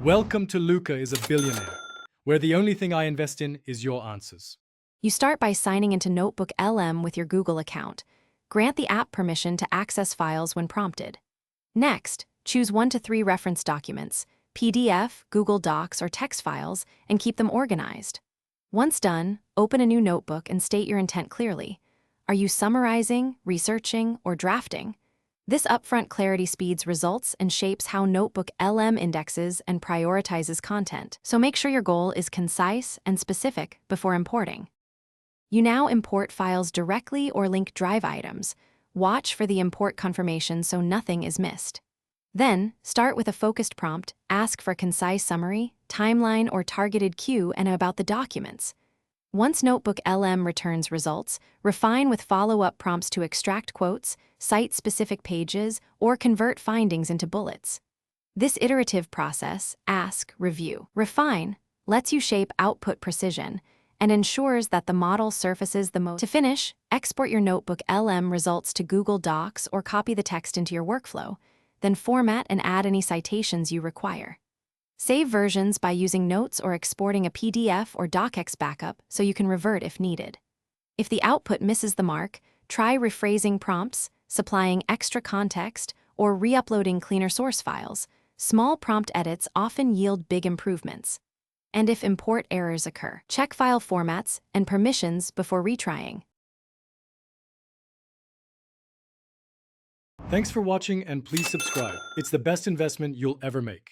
Welcome to Luca is a billionaire, where the only thing I invest in is your answers. You start by signing into Notebooklm with your Google account. Grant the app permission to access files when prompted. Next, choose 1 to 3 reference documents, PDF, Google Docs, or text files, and keep them organized. Once done, open a new notebook and state your intent clearly. Are you summarizing, researching, or drafting? This upfront clarity speeds results and shapes how Notebooklm indexes and prioritizes content, so make sure your goal is concise and specific before importing. You now import files directly or link drive items. Watch for the import confirmation so nothing is missed. Then, start with a focused prompt, ask for a concise summary, timeline, or targeted Q&A about the documents. Once Notebooklm returns results, refine with follow-up prompts to extract quotes, cite specific pages, or convert findings into bullets. This iterative process, ask, review, refine, lets you shape output precision and ensures that the model surfaces the most. To finish, export your Notebooklm results to Google Docs or copy the text into your workflow, then format and add any citations you require. Save versions by using notes or exporting a PDF or docx backup so you can revert if needed. If the output misses the mark, try rephrasing prompts, supplying extra context, or re-uploading cleaner source files. Small prompt edits often yield big improvements. And if import errors occur, check file formats and permissions before retrying. Thanks for watching and please subscribe. It's the best investment you'll ever make.